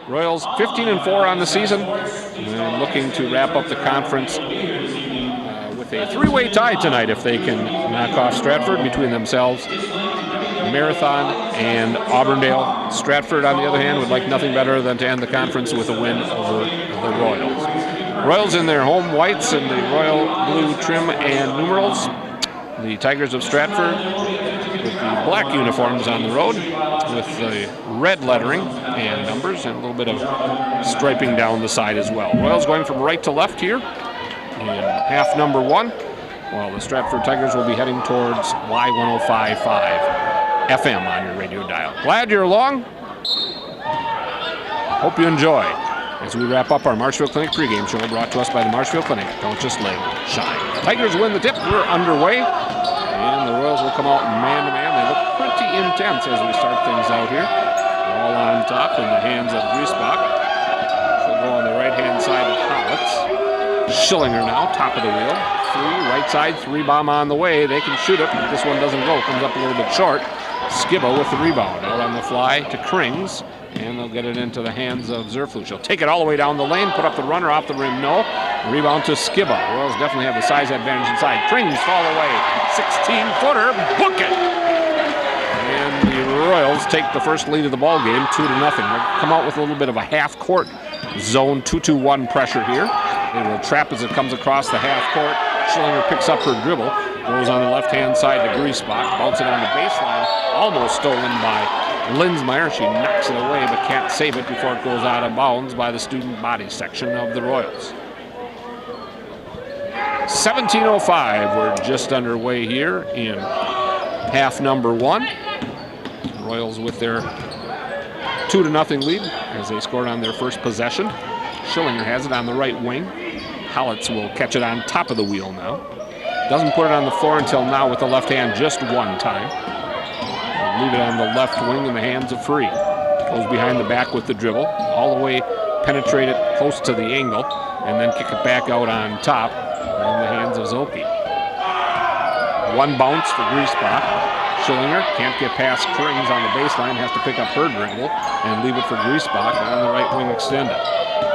Royals 15-4 on the season, and looking to wrap up the conference with a three-way tie tonight if they can knock off Stratford between themselves, Marathon, and Auburndale. Stratford, on the other hand, would like nothing better than to end the conference with a win over the Royals. Royals in their home whites and the royal blue trim and numerals. The Tigers of Stratford with the black uniforms on the road with the red lettering and numbers and a little bit of striping down the side as well. Royals going from right to left here in half number one, while the Stratford Tigers will be heading towards Y105.5 FM on your radio dial. Glad you're along. Hope you enjoy as we wrap up our Marshfield Clinic pregame show brought to us by the Marshfield Clinic. Don't just lay, shine. Tigers win the tip. We're underway. And the Royals will come out man-to-man. They look pretty intense as we start things out here. Ball on top in the hands of Griesbach. She'll go on the right-hand side of Hollitz. Schillinger now, top of the wheel. Three, right side, three bomb on the way. They can shoot it, but this one doesn't go. Comes up a little bit short. Skibbo with the rebound. Out on the fly to Krings. And they'll get it into the hands of Zerflu. She'll take it all the way down the lane, put up the runner off the rim, no. Rebound to Skibbo. Royals definitely have the size advantage inside. Krings fall away. 16-footer, book it! And the Royals take the first lead of the ball game, 2-0. They'll come out with a little bit of a half-court zone, 2-2-1 pressure here. They will trap as it comes across the half court. Schillinger picks up her dribble, goes on the left-hand side to Griesbach, bounce it on the baseline, almost stolen by Linsmeyer. She knocks it away but can't save it before it goes out of bounds by the student body section of the Royals. 17:05, we're just underway here in half number one. The Royals with their 2-0 lead as they scored on their first possession. Schillinger has it on the right wing. Hollitz will catch it on top of the wheel now. Doesn't put it on the floor until now with the left hand just one time. Leave it on the left wing in the hands of Free. Goes behind the back with the dribble. All the way, penetrate it close to the angle, and then kick it back out on top in the hands of Zilke. One bounce for Griesbach. Schillinger can't get past Krings on the baseline, has to pick up her dribble and leave it for Griesbach on the right wing extended.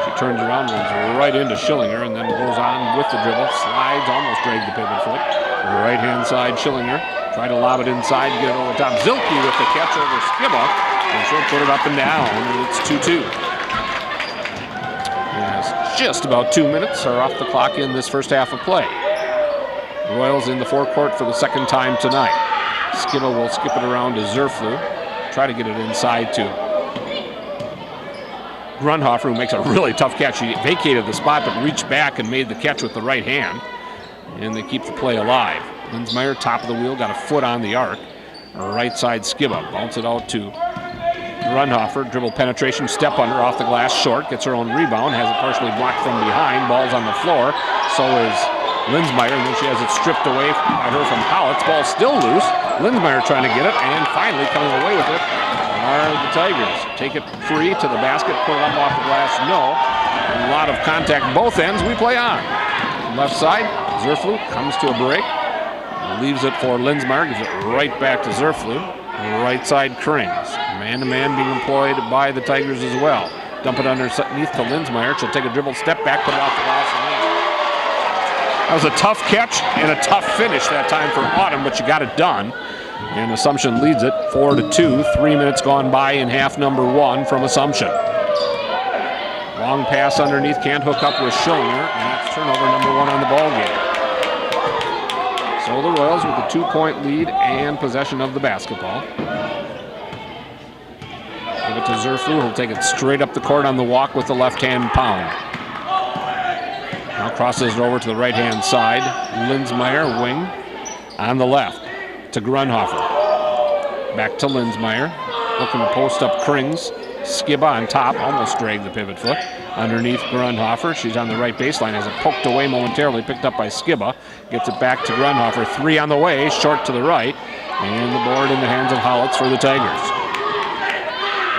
She turns around, runs right into Schillinger, and then goes on with the dribble, slides, almost dragged the pivot foot. The right-hand side, Schillinger. Try to lob it inside, get it over the top. Zilke with the catch over Skibbo, and she'll put it up and down, and it's 2-2. Yes, just about 2 minutes are off the clock in this first half of play. Royals in the forecourt for the second time tonight. Skibbo will skip it around to Zerflu, try to get it inside to Grunhofer, who makes a really tough catch. She vacated the spot, but reached back and made the catch with the right hand, and they keep the play alive. Linsmeyer, top of the wheel, got a foot on the arc. Right side Skibbo, bounce it out to Grunhofer. Dribble penetration, step under, off the glass, short. Gets her own rebound, has it partially blocked from behind. Ball's on the floor, so is Linsmeyer, and then she has it stripped away by her from Hollitz. Ball still loose. Linsmeyer trying to get it, and finally coming away with it are the Tigers. Take it free to the basket, pull it up off the glass, no. A lot of contact both ends, we play on. Left side, Zerflu comes to a break. Leaves it for Linsmeyer, gives it right back to Zerflu. Right side Krings. Man-to-man being employed by the Tigers as well. Dump it underneath to Linsmeyer. She'll take a dribble, step back, put it off the glass and in. That was a tough catch and a tough finish that time for Autumn, but she got it done. And Assumption leads it 4-2. 3 minutes gone by in half number one from Assumption. Long pass underneath, can't hook up with Schillinger, and that's turnover number one on the ball game. So the Royals with a 2-point lead and possession of the basketball. Give it to Zerflu, who'll take it straight up the court on the walk with the left-hand pound. Now crosses it over to the right-hand side. Linsmeyer, wing, on the left to Grunhofer. Back to Linsmeyer, looking to post up Krings. Skibbo on top, almost dragged the pivot foot. Underneath Grunhofer, she's on the right baseline, has it poked away momentarily, picked up by Skibbo. Gets it back to Grunhofer, three on the way, short to the right. And the board in the hands of Hollitz for the Tigers.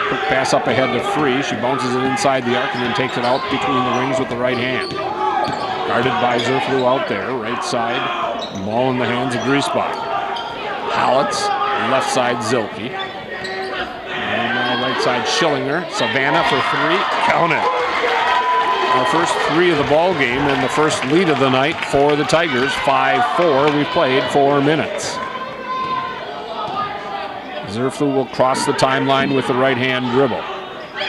Quick pass up ahead to Free, she bounces it inside the arc and then takes it out between the rings with the right hand. Guarded by Zerflu out there, right side, ball in the hands of Griesbach. Hollitz, left side Zilke. And now right side, Schillinger. Savannah for three. Count it. Our first three of the ball game and the first lead of the night for the Tigers. 5-4. We've played 4 minutes. Zerflu will cross the timeline with the right-hand dribble.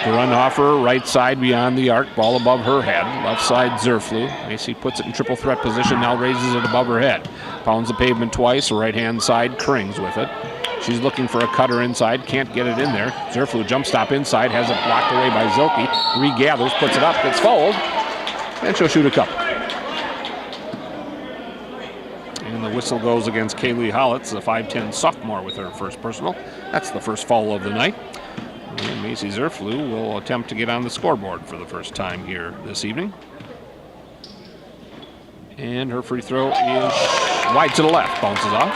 Grunhofer, right side beyond the arc, ball above her head. Left side, Zerflu. Macy puts it in triple threat position, now raises it above her head. Pounds the pavement twice, right-hand side, Krings with it. She's looking for a cutter inside, can't get it in there. Zerflu jump stop inside, has it blocked away by Zilke. Regathers, puts it up, gets fouled, and she'll shoot a couple. And the whistle goes against Kaylee Hollitz, a 5'10 sophomore with her first personal. That's the first foul of the night. And Macy Zerflu will attempt to get on the scoreboard for the first time here this evening. And her free throw is wide to the left, bounces off.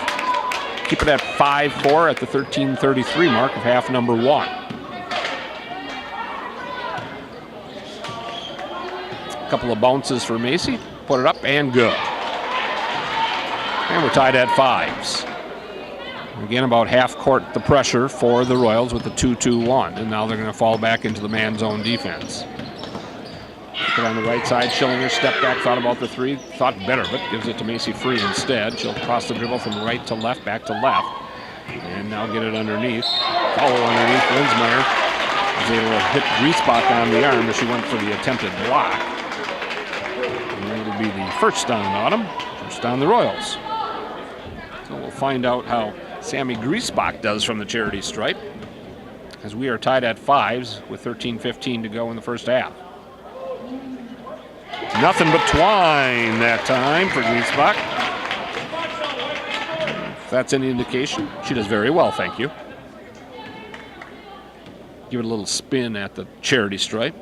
Keep it at 5-4 at the 13:33 mark of half number 1. A couple of bounces for Macy, put it up and good. And we're tied at 5s. Again, about half court the pressure for the Royals with the 2-2-1. And now they're going to fall back into the man zone defense. Put on the right side, Schillinger stepped back, thought about the three, thought better of it, gives it to Macy Free instead. She'll cross the dribble from right to left, back to left. And now get it underneath. Foul underneath. Linsmeyer was able to hit Griesbach on the arm as she went for the attempted block. And it'll be the first on Autumn, first on the Royals. So we'll find out how Sammy Griesbach does from the charity stripe, as we are tied at 5s with 13:15 to go in the first half. Nothing but twine that time for Griesbach. If that's any indication, she does very well, thank you. Give it a little spin at the charity stripe.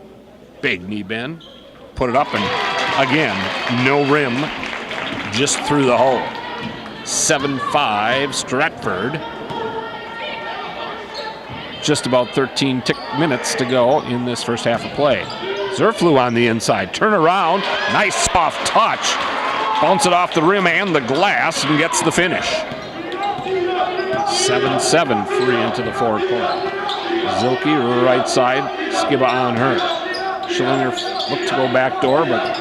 Big knee bend. Put it up, and again, no rim, just through the hole. 7-5 Stratford. Just about 13 minutes to go in this first half of play. Zerflu on the inside, turn around, nice soft touch. Bounce it off the rim and the glass and gets the finish. 7-7, free into the forecourt. Zilke, right side, Skiba on her. Schillinger looked to go back door, but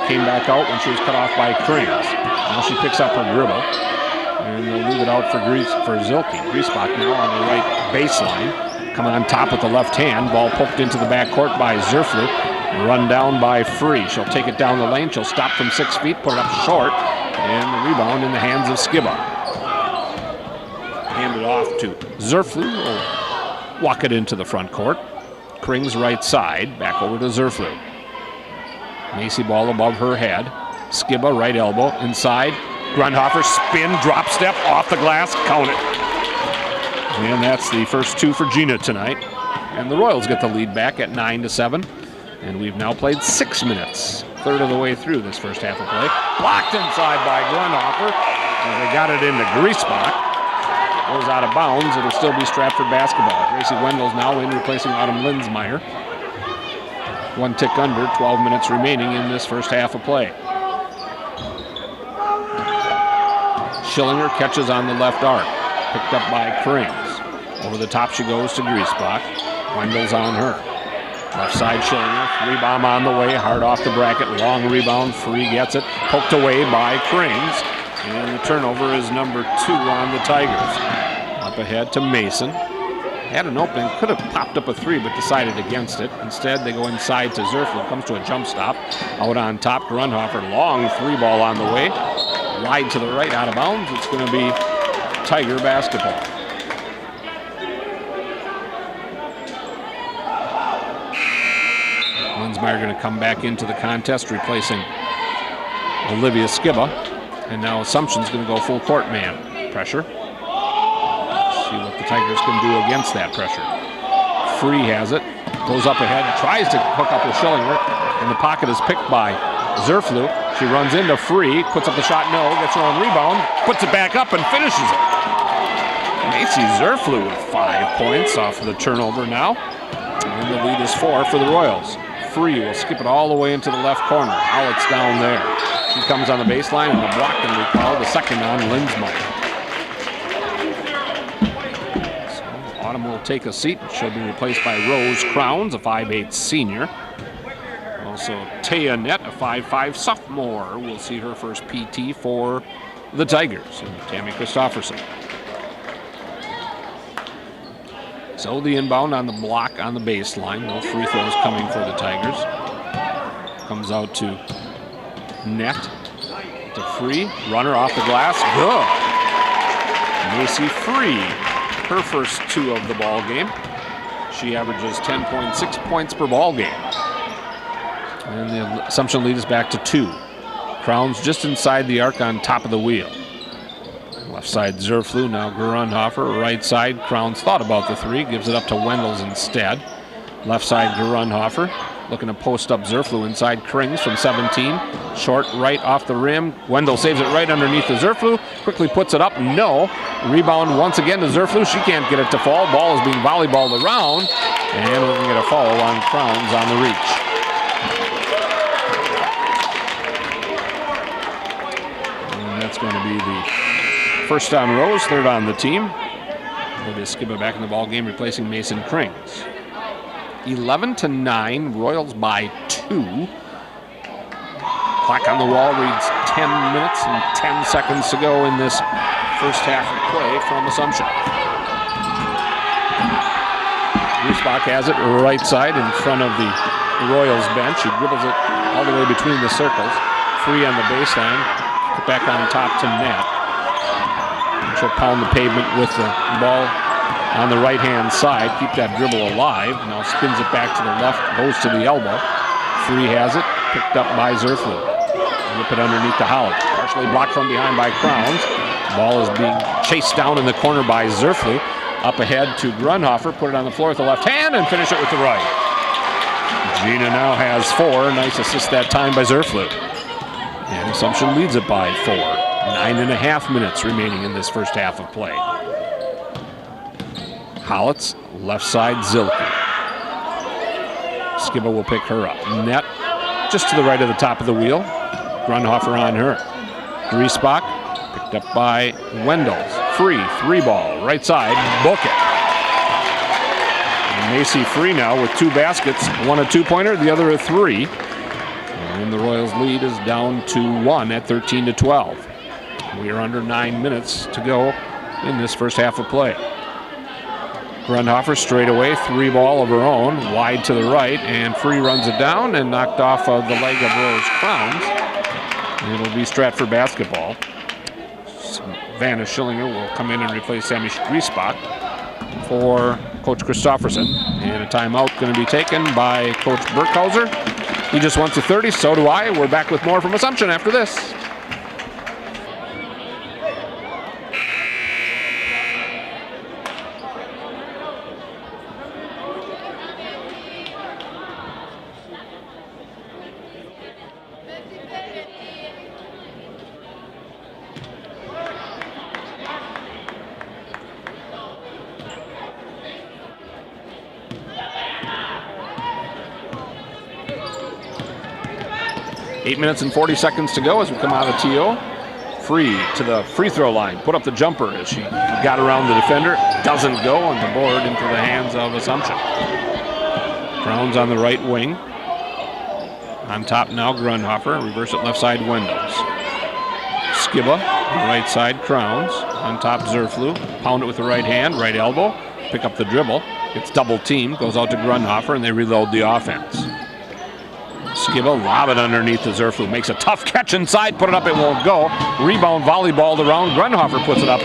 came back out when she was cut off by Krings. Now she picks up her dribble, and they'll leave it out for Zilke. Griesbach now on the right baseline. Coming on top with the left hand. Ball poked into the backcourt by Zerflu. Run down by Free. She'll take it down the lane. She'll stop from 6 feet, put it up short, and the rebound in the hands of Skiba. Hand it off to Zerflu. Will walk it into the front court. Krings right side, back over to Zerflu. Macy ball above her head. Skiba right elbow inside. Grunhofer spin, drop step off the glass, count it. And that's the first two for Gina tonight. And the Royals get the lead back at 9-7. And we've now played 6 minutes, third of the way through this first half of play. Blocked inside by Grunhofer. And they got it into Griesbach. Goes out of bounds. It'll still be Stratford basketball. Gracie Wendell's now in, replacing Autumn Linsmeyer. 1 tick under, 12 minutes remaining in this first half of play. Schillinger catches on the left arc. Picked up by Krings. Over the top she goes to Griesbach. Wendell's on her. Left side Schillinger. 3 bomb on the way. Hard off the bracket. Long rebound. Free gets it. Poked away by Krings. And the turnover is number 2 on the Tigers. Up ahead to Mason. Had an opening. Could have popped up a 3, but decided against it. Instead, they go inside to Zerflu. Comes to a jump stop. Out on top, Grunhofer. Long 3 ball on the way. Wide to the right, out of bounds. It's going to be Tiger basketball. Linsmeyer going to come back into the contest, replacing Olivia Skiba. And now Assumption's going to go full court man pressure. See what the Tigers can do against that pressure. Free has it. Goes up ahead. Tries to hook up with Schillinger. And the pocket is picked by Zerflu. She runs into Free, puts up the shot, no, gets her own rebound, puts it back up and finishes it. Macy Zerflu with 5 points off of the turnover now. And the lead is 4 for the Royals. Free will skip it all the way into the left corner. Owlett's down there. She comes on the baseline and the block can recall the second on Linsmeyer. So Autumn will take a seat. She'll be replaced by Rose Crowns, a 5'8 senior. Also, Taya Net, a 5'5 sophomore, will see her first PT for the Tigers, and Tammy Christofferson. So the inbound on the block on the baseline. No free throws coming for the Tigers. Comes out to Net. To Free. Runner off the glass. Good. Macy Free. Her first 2 of the ball game. She averages 10.6 points per ball game. And the Assumption lead is back to 2. Crowns just inside the arc on top of the wheel. Left side Zerflu, now Grunhofer. Right side, Crowns thought about the 3, gives it up to Wendels instead. Left side Grunhofer, looking to post up Zerflu inside Krings from 17. Short right off the rim. Wendell saves it right underneath the Zerflu. Quickly puts it up, no. Rebound once again to Zerflu. She can't get it to fall. Ball is being volleyballed around. And we're going to get a foul on Crowns on the reach. And that's going to be the first on Rose, third on the team. Olivia Skiba back in the ball game, replacing Mason Krings. 11-9, Royals by 2. Clock on the wall reads 10 minutes and 10 seconds to go in this first half of play from Assumption. Griesbach has it right side in front of the Royals bench. She dribbles it all the way between the circles. Free on the baseline, put back on top to Net. She'll pound the pavement with the ball on the right-hand side, keep that dribble alive. Now spins it back to the left, goes to the elbow. Free has it, picked up by Zerflu. Whip it underneath the Howard. Partially blocked from behind by Crowns. Ball is being chased down in the corner by Zerflu. Up ahead to Grunhofer, put it on the floor with the left hand and finish it with the right. Gina now has 4. Nice assist that time by Zerflu. And Assumption leads it by 4. 9.5 minutes remaining in this first half of play. Hollitz, left side, Zilke. Skiba will pick her up. Net just to the right of the top of the wheel. Grunhofer on her. Griesbach picked up by Wendels. Free, 3-ball, right side, book it. And Macy Free now with 2 baskets. One a 2-pointer, the other a 3. And the Royals lead is down to 1 at 13-12. We are under 9 minutes to go in this first half of play. Grunhofer straight away, 3-ball of her own, wide to the right, and Free runs it down and knocked off of the leg of Rose Crowns. And it'll be Stratford basketball. Vanna Schillinger will come in and replace Sammy Griesbach for Coach Christofferson. And a timeout going to be taken by Coach Burkhauser. He just went to 30, so do I. We're back with more from Assumption after this. Eight minutes and 40 seconds to go as we come out of TO. Free to the free throw line. Put up the jumper as she got around the defender. Doesn't go on the board into the hands of Assumption. Crowns on the right wing. On top now, Grunhofer. Reverse it left side, Wendels. Skiba, right side, Crowns. On top, Zerflu. Pound it with the right hand, right elbow. Pick up the dribble. It's double teamed. Goes out to Grunhofer, and they reload the offense. Skiba, lob it underneath the Zerflu. Makes a tough catch inside. Put it up, it won't go. Rebound, volleyballed around. Grunhofer puts it up,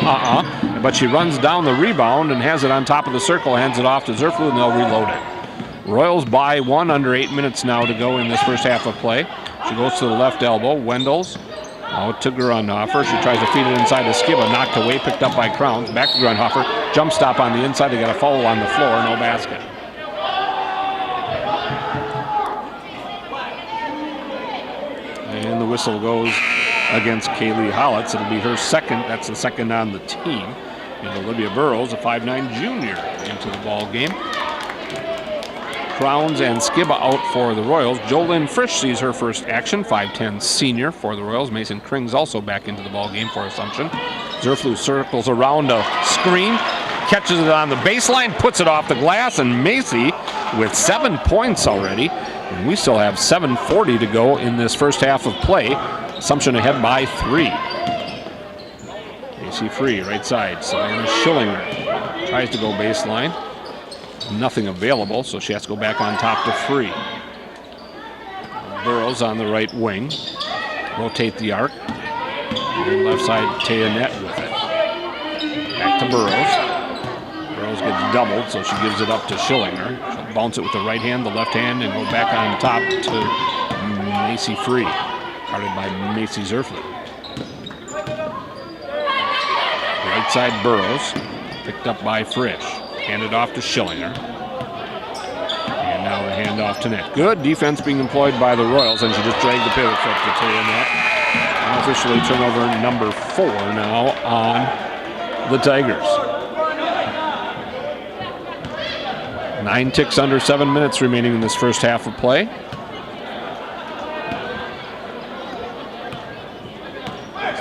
But she runs down the rebound and has it on top of the circle. Hands it off to Zerflu, and they'll reload it. Royals by 1, under 8 minutes now to go in this first half of play. She goes to the left elbow. Wendels out to Grunhofer. She tries to feed it inside to Skiba. Knocked away, picked up by Crowns. Back to Grunhofer. Jump stop on the inside. They got a foul on the floor. No basket. And the whistle goes against Kaylee Hollitz. It'll be her second. That's the second on the team. And Olivia Burrows, a 5'9 junior, into the ball game. Crowns and Skiba out for the Royals. Jolynn Frisch sees her first action, 5'10 senior for the Royals. Mason Krings also back into the ball game for Assumption. Zerflu circles around a screen, catches it on the baseline, puts it off the glass, and Macy with 7 points already. And we still have 7:40 to go in this first half of play. Assumption ahead by 3. Macy free, right side. Savannah Schillinger tries to go baseline. Nothing available, so she has to go back on top to free. Burrows on the right wing. Rotate the arc. And left side, Taya Net with it. Back to Burrows. Burrows gets doubled, so she gives it up to Schillinger. She'll bounce it with the right hand, the left hand, and go back on top to Macy Free. Guarded by Macy Zerfler. Right side, Burrows. Picked up by Frisch. Handed off to Schillinger. And now the handoff to Net. Good defense being employed by the Royals, and she just dragged the pivot foot to Taya Net. Officially turnover number 4 now on the Tigers. 9 ticks under 7 minutes remaining in this first half of play.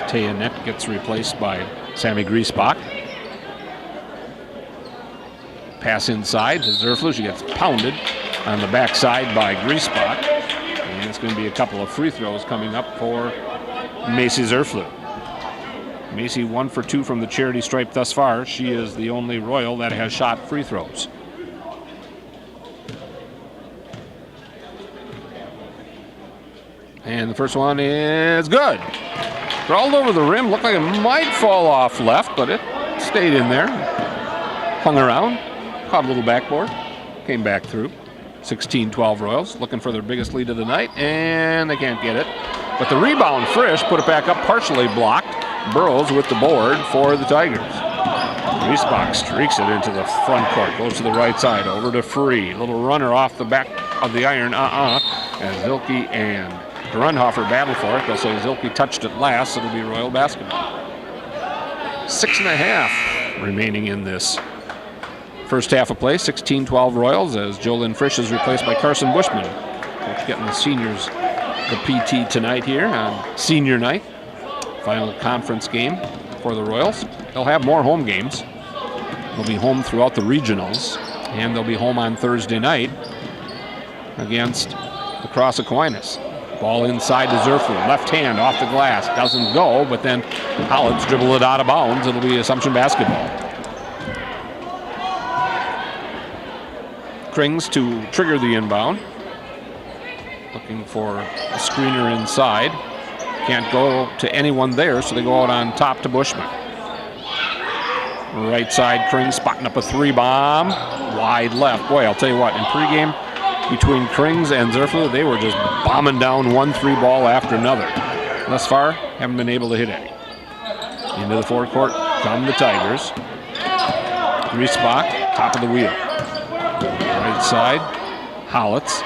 Taya Net gets replaced by Sammy Griesbach. Pass inside to Zerfler. She gets pounded on the backside by Griesbach. And it's going to be a couple of free throws coming up for Macy Zerfler. Macy 1 for 2 from the charity stripe thus far. She is the only Royal that has shot free throws. And the first one is good. Crawled over the rim. Looked like it might fall off left, but it stayed in there. Hung around. Caught a little backboard. Came back through. 16-12 Royals looking for their biggest lead of the night, and they can't get it. But the rebound, Frisch put it back up, partially blocked. Burrows with the board for the Tigers. Griesbach streaks it into the front court, goes to the right side, over to Free. Little runner off the back of the iron, as Zilke and Grunhofer battle for it. They'll say Zilke touched it last, so it'll be Royal basketball. 6.5 remaining in this first half of play. 16-12 Royals as Jolynn Frisch is replaced by Carson Bushman. Coach getting the seniors the PT tonight here on senior night. Final conference game for the Royals. They'll have more home games. They'll be home throughout the regionals, and they'll be home on Thursday night against the Cross Aquinas. Ball inside to Zerfler. Left hand off the glass. Doesn't go, but then Hollids dribble it out of bounds. It'll be Assumption basketball. Krings to trigger the inbound. Looking for a screener inside. Can't go to anyone there, so they go out on top to Bushman. Right side, Krings spotting up a 3-bomb. Wide left. Boy, I'll tell you what, in pregame between Krings and Zerfler, they were just bombing down 1-3 ball after another. Thus far, haven't been able to hit any. Into the forecourt come the Tigers. Griesbach, top of the wheel. Right side, Hollitz.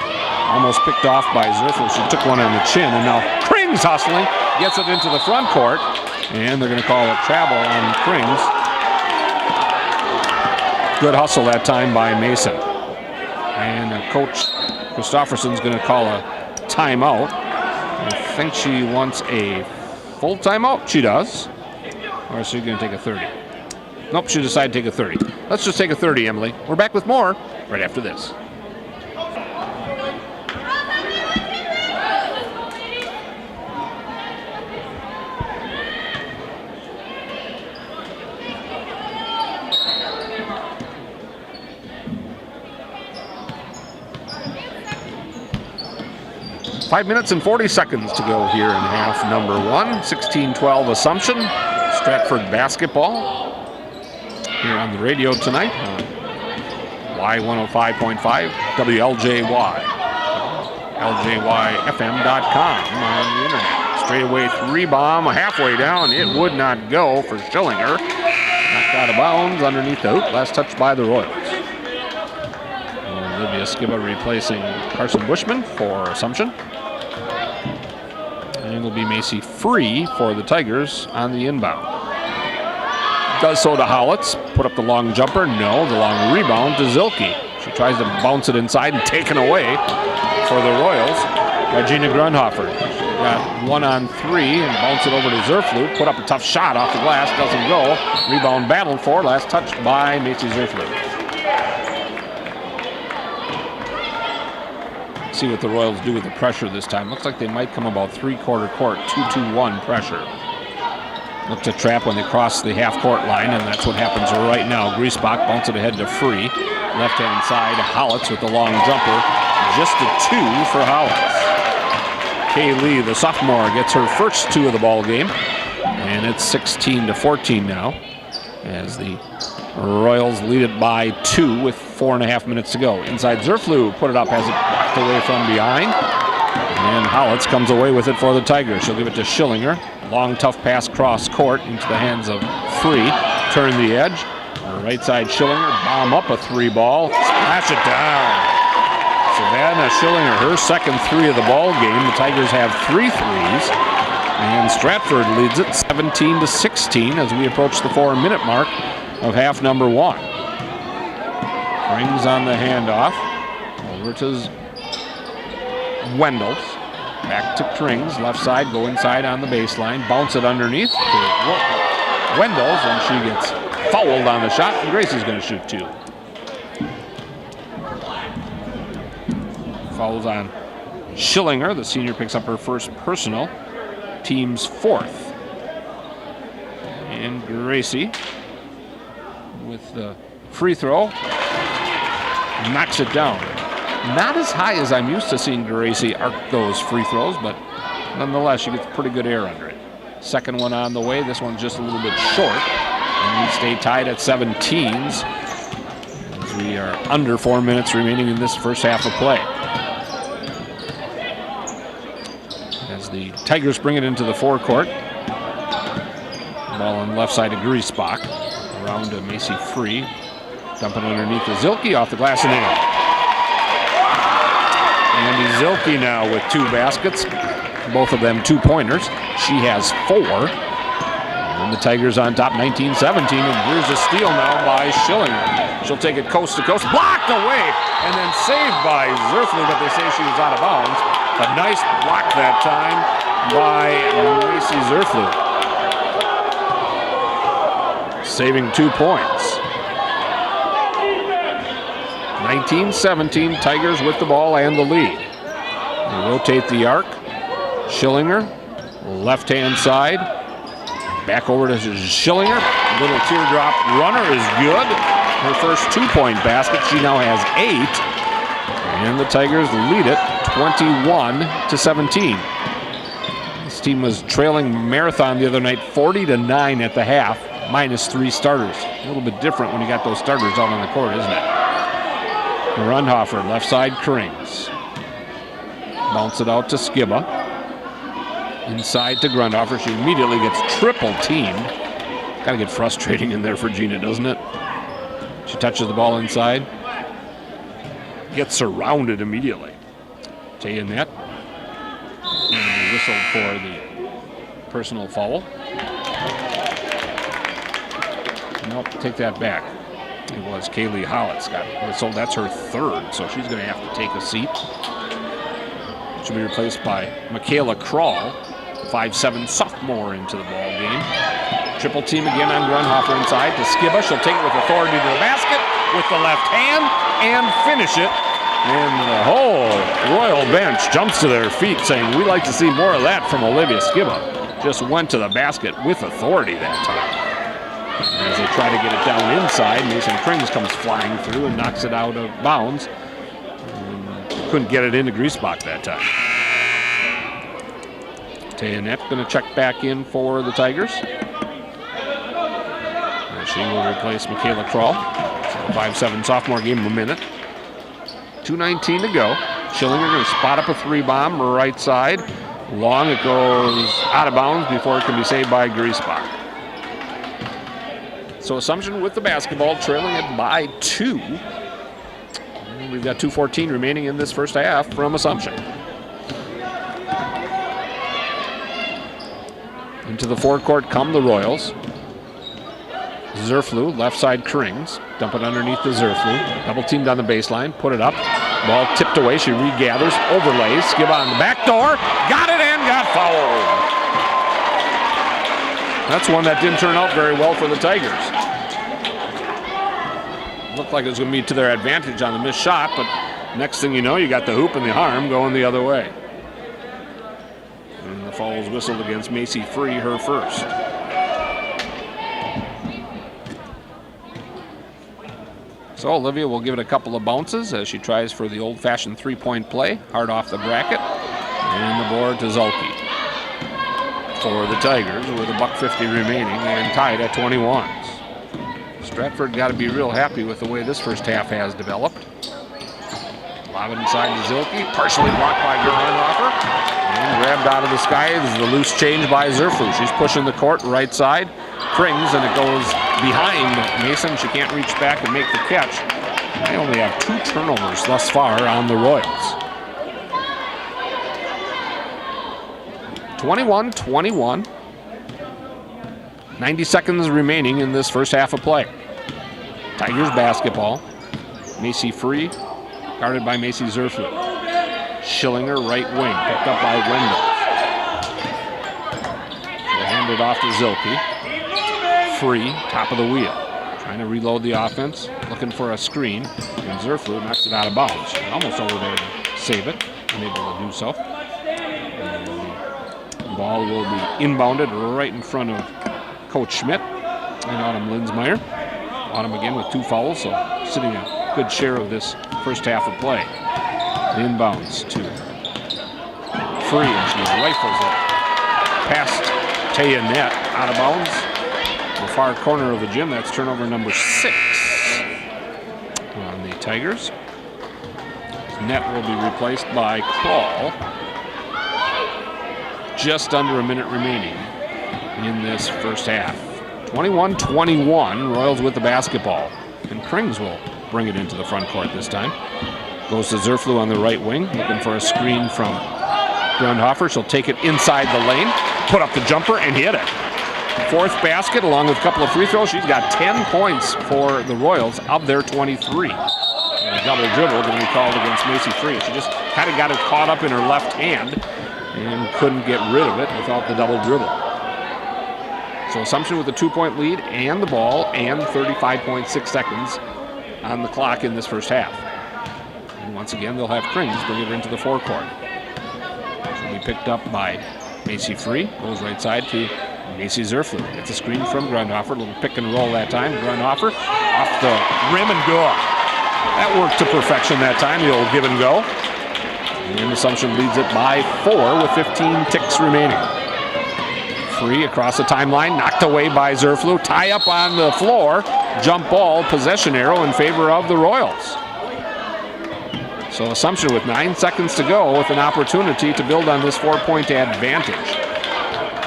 Almost picked off by Zerfler. She took one on the chin, and now Krings hustling. Gets it into the front court, and they're going to call a travel on Krings. Good hustle that time by Mason. And Coach Christofferson's going to call a timeout. I think she wants a full timeout. She does. Or is she going to take a 30? Nope, she decided to take a 30. Let's just take a 30, Emily. We're back with more right after this. Five minutes and 40 seconds to go here in half number 1. 16-12 Assumption. Stratford basketball here on the radio tonight. Y105.5 WLJY. LJYFM.com on the internet. Straightaway 3-bomb halfway down. It would not go for Schillinger. Knocked out of bounds underneath the hoop. Last touch by the Royals. Olivia Skiba replacing Carson Bushman for Assumption. And it'll be Macy Free for the Tigers on the inbound. Does so to Hollitz. Put up the long jumper. No, the long rebound to Zilke. She tries to bounce it inside and taken away for the Royals. by Gina Grunhofer. Got 1-on-3 and bounce it over to Zerflu. Put up a tough shot off the glass, doesn't go. Rebound battled for, last touched by Macy Zerflu. See what the Royals do with the pressure this time. Looks like they might come about three-quarter court, 2-2-1 pressure. Look to trap when they cross the half-court line, and that's what happens right now. Griesbach bounce it ahead to Free. Left-hand side, Hollitz with the long jumper. Just a 2 for Hollitz. Kay Lee, the sophomore, gets her first 2 of the ball game, and it's 16-14 now as the Royals lead it by 2 with 4.5 minutes to go. Inside Zerflu, put it up, has it blocked away from behind, and Hollitz comes away with it for the Tigers. She'll give it to Schillinger. Long, tough pass cross court into the hands of Free. Turn the edge. Right side Schillinger, bomb up a 3-ball, splash it down. Savannah Schillinger, her second 3 of the ball game. The Tigers have 3 threes, and Stratford leads it 17-16 as we approach the 4-minute mark of half number 1. Rings on the handoff over to Wendels. Back to Krings, left side, go inside on the baseline, bounce it underneath to Wendels, and she gets fouled on the shot, and Gracie's going to shoot 2. Fouls on Schillinger. The senior picks up her first personal, team's 4th. And Gracie with the free throw knocks it down. Not as high as I'm used to seeing Gracie arc those free throws, but nonetheless, she gets pretty good air under it. Second one on the way. This one's just a little bit short. And we stay tied at 17s as we are under 4 minutes remaining in this first half of play. As the Tigers bring it into the forecourt. Ball on the left side of Griesbach. Around to Macy Free. Dumping underneath to Zilke, off the glass and in. Andy Zilke now with 2 baskets, both of them 2-pointers. She has 4. And the Tigers on top 19-17, and here's a steal now by Schillinger. She'll take it coast to coast, blocked away, and then saved by Zerflu, but they say she was out of bounds. A nice block that time by Macy Zerflu. Saving 2 points. 19-17, Tigers with the ball and the lead. They rotate the arc. Schillinger, left-hand side. Back over to Schillinger. Little teardrop runner is good. Her first 2-point basket. She now has 8. And the Tigers lead it 21-17. This team was trailing Marathon the other night 40-9 at the half, minus 3 starters. A little bit different when you got those starters out on the court, isn't it? Grunhofer, left side, Krings. Bounce it out to Skiba. Inside to Grunhofer. She immediately gets triple teamed. Kind of get frustrating in there for Gina, doesn't it? She touches the ball inside. Gets surrounded immediately. Tayanet. And whistled for the personal foul. Nope, take that back. It was Kaylee Hollitz got whistled. That's her 3rd, so she's going to have to take a seat. She'll be replaced by Michaela Krall, 5'7" sophomore into the ball game. Triple team again on Grunhofer inside to Skiba. She'll take it with authority to the basket with the left hand and finish it. And the whole Royal bench jumps to their feet saying, we'd like to see more of that from Olivia Skiba. Just went to the basket with authority that time. As they try to get it down inside, Mason Krings comes flying through and knocks it out of bounds. Couldn't get it into Griesbach that time. Tayanet going to check back in for the Tigers. And she will replace Michaela Krall. So 5'7" sophomore, game a minute. 2:19 to go. Schillinger going to spot up a 3-bomb right side. Long, it goes out of bounds before it can be saved by Griesbach. So Assumption with the basketball, trailing it by 2. And we've got 2:14 remaining in this first half from Assumption. Into the forecourt come the Royals. Zerflu, left side Krings. Dump it underneath the Zerflu. Double teamed on the baseline, put it up. Ball tipped away. She regathers, overlays, skip on the back door. Got it and got fouled. That's one that didn't turn out very well for the Tigers. Looked like it was going to be to their advantage on the missed shot, but next thing you know, you got the hoop and the arm going the other way. And the foul was whistled against Macy Free, her first. So Olivia will give it a couple of bounces as she tries for the old-fashioned three-point play. Hard off the bracket. And the board to Zulke for the Tigers with $1.50 remaining and tied at 21. Stratford got to be real happy with the way this first half has developed. Lob it inside to Zulke, partially blocked by Gerhardhofer, and grabbed out of the sky is the loose change by Zerflu. She's pushing the court right side, Krings, and it goes behind Mason. She can't reach back and make the catch. They only have 2 turnovers thus far on the Royals. 21-21. 90 seconds remaining in this first half of play. Tigers basketball. Macy Free, guarded by Macy Zerflu. Schillinger, right wing, picked up by Wendell. They hand it off to Zulke. Free, top of the wheel. Trying to reload the offense, looking for a screen, and Zerflu knocks it out of bounds. Almost over there to save it, unable to do so. And the ball will be inbounded right in front of Coach Schmidt and Autumn Linsmeyer. Autumn again with 2 fouls, so sitting a good share of this first half of play. Inbounds to Free, and she rifles it past Taya Net, out of bounds. In the far corner of the gym, that's turnover number 6 on the Tigers. Net will be replaced by Kroll. Just under a minute remaining in this first half. 21-21, Royals with the basketball. And Krings will bring it into the front court this time. Goes to Zerflu on the right wing, looking for a screen from Grundhofer. She'll take it inside the lane, put up the jumper, and hit it. 4th basket, along with a couple of free throws. She's got 10 points for the Royals of their 23. And a double dribble going to be called against Macy Free. She just kind of got it caught up in her left hand and couldn't get rid of it without the double dribble. So Assumption with a 2-point lead and the ball and 35.6 seconds on the clock in this first half. And once again, they'll have Krings bring it into the forecourt. She'll be picked up by Macy Free. Goes right side to Macy Zerflu. Gets a screen from Grundhofer. A little pick and roll that time. Grundhofer off the rim and good. That worked to perfection that time, the old give and go. And Assumption leads it by 4 with 15 ticks remaining. Free across the timeline, knocked away by Zerflu. Tie up on the floor, jump ball, possession arrow in favor of the Royals. So Assumption with 9 seconds to go with an opportunity to build on this 4-point advantage.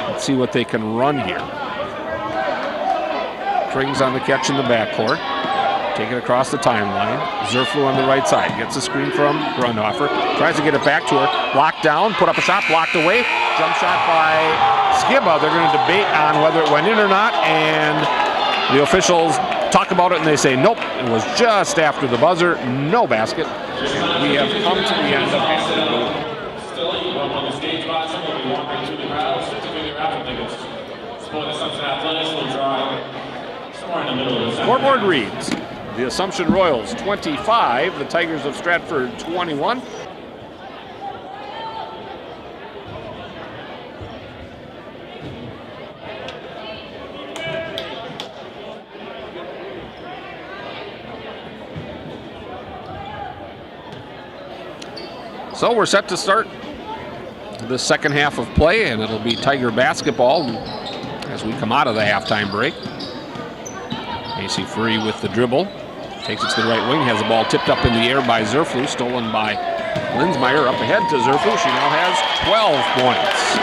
Let's see what they can run here. Krings on the catch in the backcourt. Take it across the timeline. Zerflu on the right side. Gets a screen from Grundhofer. Tries to get it back to her. Locked down. Put up a shot. Blocked away. Jump shot by Skiba. They're going to debate on whether it went in or not. And the officials talk about it and they say, nope, it was just after the buzzer. No basket. We have come to the end of half. Scoreboard reads, the Assumption Royals 25, the Tigers of Stratford 21. So we're set to start the second half of play, and it'll be Tiger basketball as we come out of the halftime break. Macy Free with the dribble. Takes it to the right wing, has the ball tipped up in the air by Zerflu, stolen by Linsmeyer. Up ahead to Zerflu. She now has 12 points.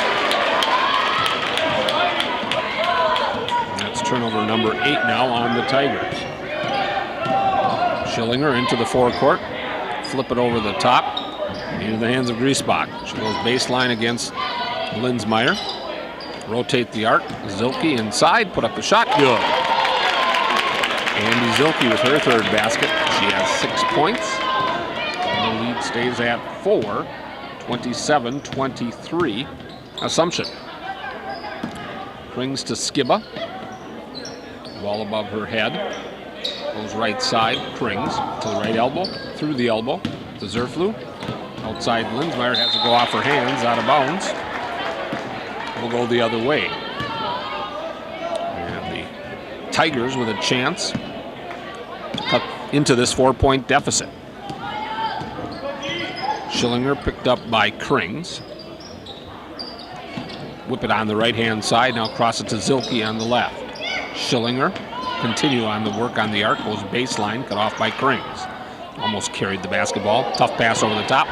And that's turnover number 8 now on the Tigers. Schillinger into the forecourt. Flip it over the top. Into the hands of Griesbach. She goes baseline against Linsmeyer. Rotate the arc. Zulke inside. Put up the shot. Good. Andy Zulke with her third basket. She has 6 points. And the It stays at 4, 27-23, Assumption. Krings to Skiba. Ball above her head. Goes right side, Krings to the right elbow, through the elbow to Zerflu. Outside, Lindsmeyer has to go off her hands, out of bounds. Will go the other way. And the Tigers with a chance to cut into this 4-point deficit. Schillinger picked up by Krings. Whip it on the right-hand side, now cross it to Zilke on the left. Schillinger continue on the work on the arc, goes baseline, cut off by Krings. Almost carried the basketball. Tough pass over the top.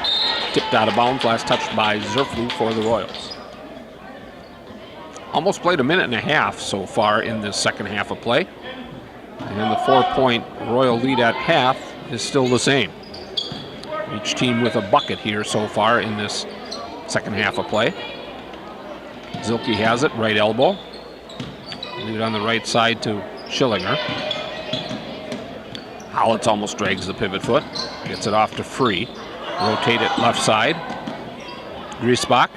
Tipped out of bounds, last touched by Zerflu for the Royals. Almost played a minute and a half so far in this second half of play. And the 4-point Royal lead at half is still the same. Each team with a bucket here so far in this second half of play. Zilke has it, right elbow. Leave it on the right side to Schillinger. Hollitz almost drags the pivot foot. Gets it off to Free. Rotate it left side. Griesbach.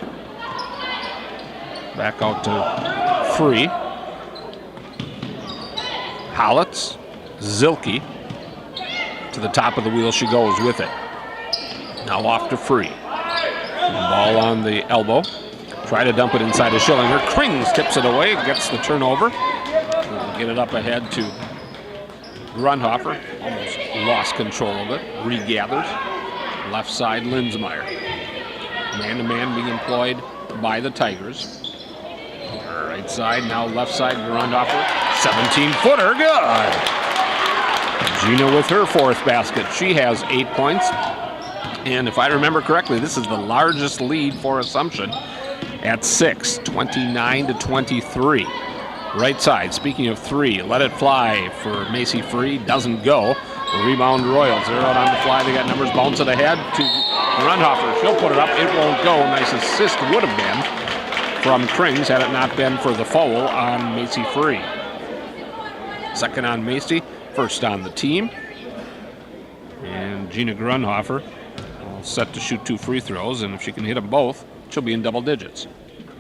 Back out to Free. Hollitz. Zilke. To the top of the wheel she goes with it. Now off to Free. Ball on the elbow. Try to dump it inside of Schillinger. Krings tips it away, gets the turnover. We'll get it up ahead to Grundhofer. Almost lost control of it. Regathers. Left side, Lindsmeyer. Man-to-man being employed by the Tigers. Right side, now left side, Grundhofer. 17-footer, good! Gina with her 4th basket. She has 8 points. And if I remember correctly, this is the largest lead for Assumption at 6, 29-23. Right side, speaking of 3, let it fly for Macy Free, doesn't go. Rebound Royals, they're out on the fly, they got numbers, bounce it ahead to Grundhofer. She'll put it up, it won't go. Nice assist would have been from Krings had it not been for the foul on Macy Free. Second on Macy, first on the team. And Gina Grundhofer all set to shoot 2 free throws, and if she can hit them both, she'll be in double digits.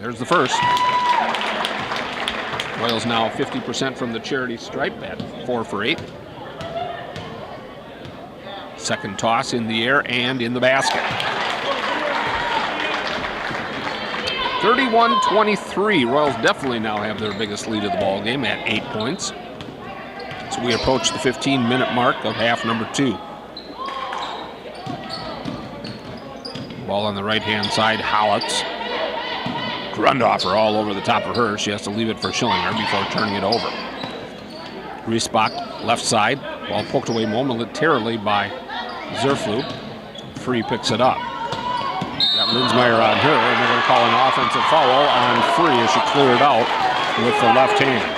There's the first. Royals now 50% from the charity stripe at 4 for 8. Second toss in the air and in the basket. 31-23. Royals definitely now have their biggest lead of the ball game at 8 points. So we approach the 15-minute mark of half number 2. Ball on the right-hand side, Hollitz. Grundhofer all over the top of her. She has to leave it for Schillinger before turning it over. Griesbach, left side. Ball poked away momentarily by Zerflu. Free picks it up. Got Lindsmeyer on her, and they're going to call an offensive foul on Free as she cleared out with the left hand.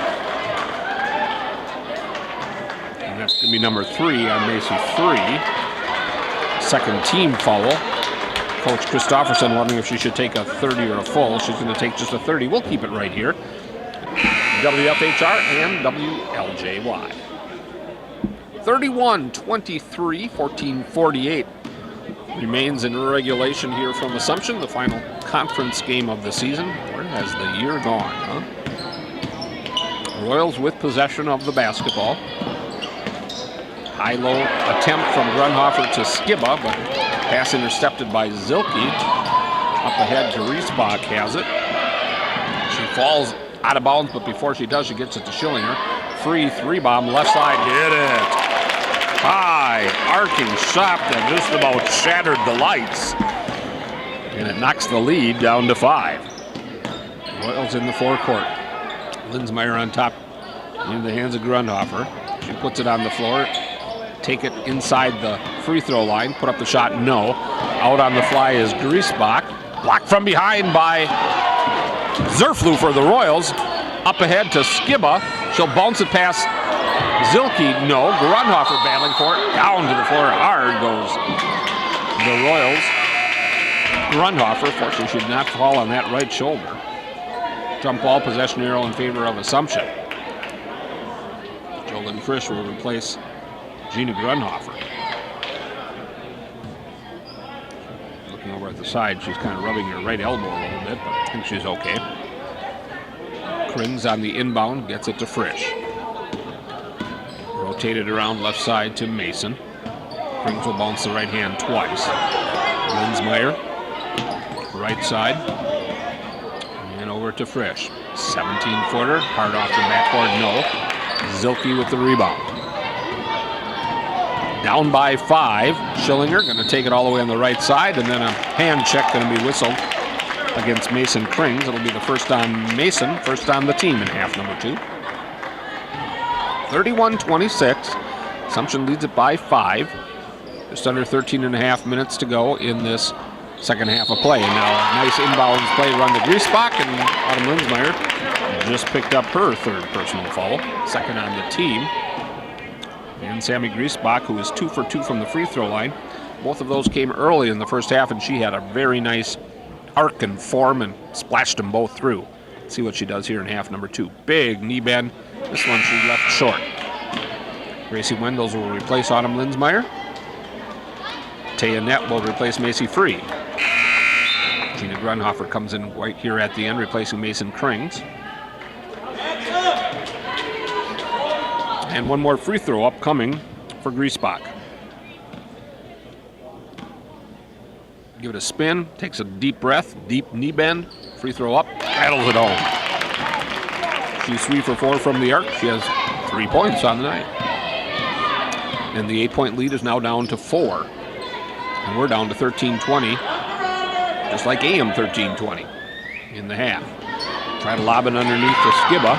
And that's going to be number 3 on Macy Free. Second team foul. Coach Christofferson wondering if she should take a 30 or a full. She's going to take just a 30. We'll keep it right here. WFHR and WLJY. 31-23, 14-48. Remains in regulation here from Assumption, the final conference game of the season. Where has the year gone, huh? Royals with possession of the basketball. High-low attempt from Grundhofer to Skiba, but pass intercepted by Zilke. Up ahead to Griesbach has it. She falls out of bounds, but before she does, she gets it to Schillinger. Free 3-bomb, left side, hit it. High, arcing shot that just about shattered the lights. And it knocks the lead down to 5. Royals in the forecourt. Lindsmeyer on top into the hands of Grundhofer. She puts it on the floor. Take it inside the free throw line. Put up the shot, no. Out on the fly is Griesbach. Blocked from behind by Zerflu for the Royals. Up ahead to Skiba. She'll bounce it past Zilke, no. Grundhofer battling for it. Down to the floor hard goes the Royals. Grundhofer, fortunately, should not fall on that right shoulder. Jump ball, possession arrow in favor of Assumption. Jolyn Frisch will replace Gina Grundhofer. at the side. She's kind of rubbing her right elbow a little bit, but I think she's okay. Krings on the inbound, gets it to Frisch. Rotated around left side to Mason. Krings will bounce the right hand twice. Linsmeyer, right side, and over to Frisch. 17-footer, hard off the backboard, no. Zilke with the rebound. Down by 5. Schillinger going to take it all the way on the right side, and then a hand check going to be whistled against Mason Krings. It'll be the first on Mason, first on the team in half number 2. 31-26. Assumption leads it by 5. Just under 13 and a half minutes to go in this second half of play. And now a nice inbounds play run to Griesbach, and Autumn Linsmeyer just picked up her third personal foul, second on the team. And Sammy Griesbach, who is 2 for 2 from the free throw line. Both of those came early in the first half, and she had a very nice arc and form and splashed them both through. Let's see what she does here in half number 2. Big knee bend. This one she left short. Gracie Wendels will replace Autumn Linsmeyer. Taya Net will replace Macy Free. Gina Grunhofer comes in right here at the end, replacing Mason Krings. And one more free throw upcoming for Griesbach. Give it a spin, takes a deep breath, deep knee bend, free throw up, rattles it home. She's 3 for 4 from the arc. She has 3 points on the night. And the 8-point lead is now down to 4. And we're down to 13-20, just like AM 13-20 in the half. Try to lob it underneath to Skiba.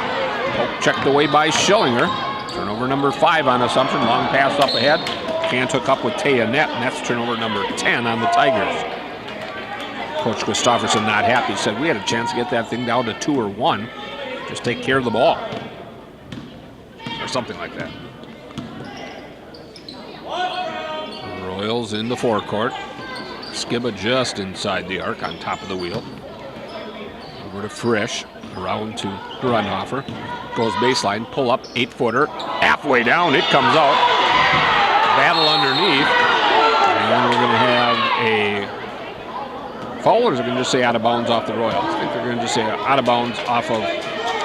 Poke checked away by Schillinger. Turnover number 5 on Assumption. Long pass up ahead. Can't hook up with Taya Net, and that's turnover number 10 on the Tigers. Coach Christofferson not happy. Said we had a chance to get that thing down to 2 or 1. Just take care of the ball. Or something like that. Royals in the forecourt. Skiba just inside the arc on top of the wheel. Over to Frisch. Around to Grunhofer. Goes baseline. Pull up. 8-footer. Halfway down. It comes out. Battle underneath. And we're going to have a foul, or is it going to just say out of bounds off the Royals? I think they're going to just say out of bounds off of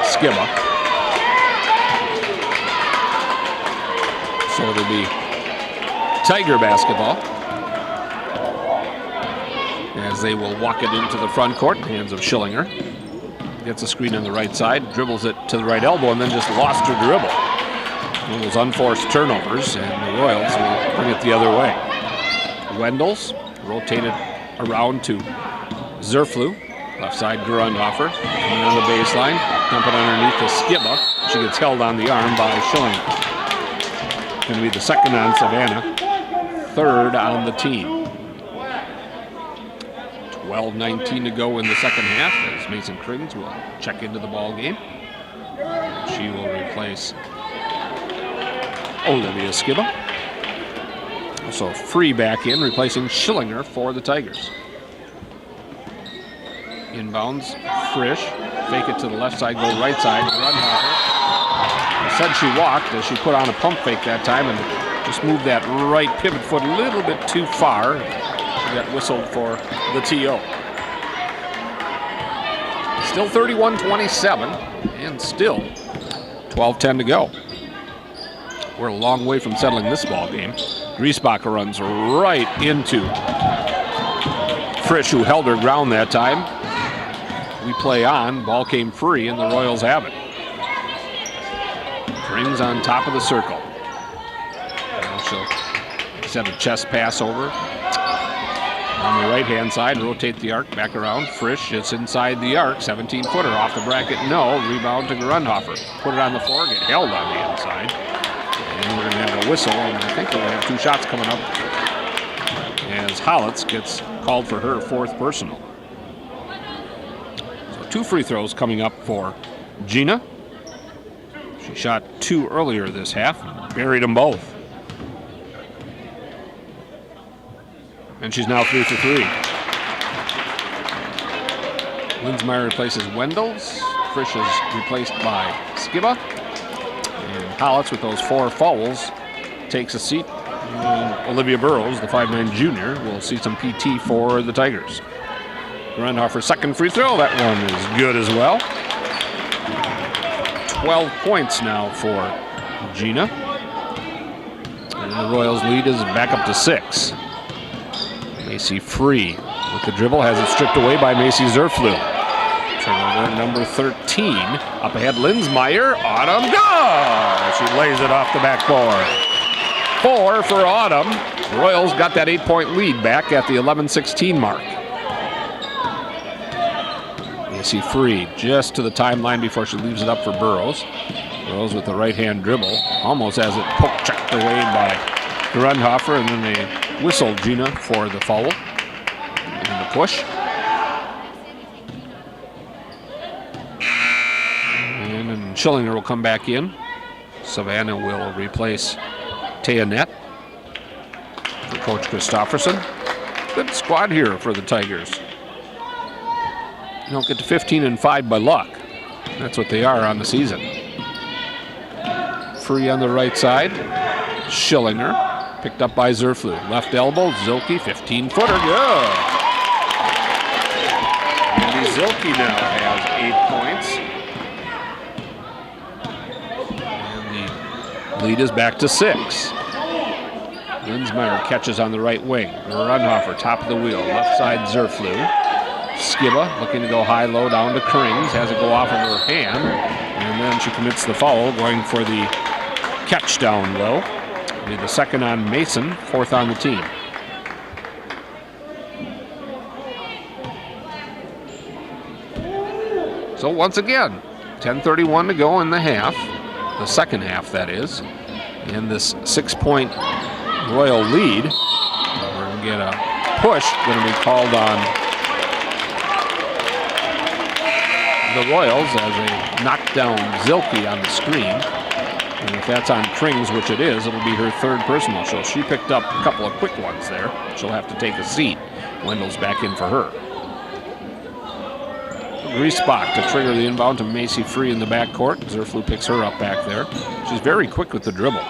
Skiba. So it'll be Tiger basketball as they will walk it into the front court in the hands of Schillinger. Gets a screen on the right side, dribbles it to the right elbow, and then just lost her dribble. One of those unforced turnovers, and the Royals will bring it the other way. Wendels rotated around to Zerflu. Left side, Grunhofer. Coming on the baseline, dump it underneath to Skiba. She gets held on the arm by Schillinger. Going to be the second on Savannah, third on the team. 12:19 to go in the second half as Mason Krings will check into the ball game. She will replace Olivia Skiba. Also Free back in, replacing Schillinger for the Tigers. Inbounds, Frisch. Fake it to the left side, go right side. Grunhofer. I said she walked as she put on a pump fake that time and just moved that right pivot foot a little bit too far. She got whistled for the TO. Still 31-27 and still 12:10 to go. We're a long way from settling this ball game. Griesbach runs right into Frisch, who held her ground that time. We play on. Ball came free, and the Royals have it. Krings on top of the circle. Now she'll set a chest pass over. On the right-hand side, rotate the arc back around. Frisch is inside the arc. 17-footer off the bracket. No. Rebound to Grunhofer. Put it on the floor. Get held on the inside. And we're going to have a whistle, and I think we're going to have 2 shots coming up as Hollitz gets called for her 4th personal. So 2 free throws coming up for Gina. She shot 2 earlier this half, buried them both. And she's now 3 for 3. Linsmeyer replaces Wendels. Frisch is replaced by Skiba. And Hollitz, with those 4 fouls, takes a seat And Olivia Burrows, the 5'9" junior, will see some PT for the Tigers. Grundhofer's second free throw. That one is good as well. 12 points now for Gina. And the Royals' lead is back up to 6. Macy Free with the dribble, has it stripped away by Macy Zerflu. Turnover number 13. Up ahead, Linsmeyer. Autumn, go! She lays it off the backboard. 4 for Autumn. Royals got that 8-point lead back at the 11:16 mark. Macy Free just to the timeline before she leaves it up for Burrows. Burrows with the right-hand dribble. Almost has it poke checked away by Grundhofer, and then they whistle Gina for the foul and the push. And then Schillinger will come back in. Savannah will replace Tayanette for Coach Christofferson. Good squad here for the Tigers. You don't get to 15-5 by luck. That's what they are on the season. Free on the right side. Schillinger picked up by Zerflu. Left elbow, Zilke, 15-footer, good. Andy Zilke now has 8 points. And the lead is back to 6. Linsmeyer catches on the right wing. Grundhofer, top of the wheel. Left side, Zerflu. Skiba looking to go high-low down to Krings. Has it go off of her hand. And then she commits the foul, going for the catch down low. Be the second on Mason, 4th on the team. So once again, 10:31 to go in the half. The second half, that is. And this 6-point Royal lead. We're going to get a push going to be called on the Royals as they knock down Zilke on the screen. And if that's on Krings, which it is, it'll be her 3rd personal. So she picked up a couple of quick ones there. She'll have to take a seat. Wendell's back in for her. Griesbach to trigger the inbound to Macy Free in the backcourt. Zerflu picks her up back there. She's very quick with the dribble.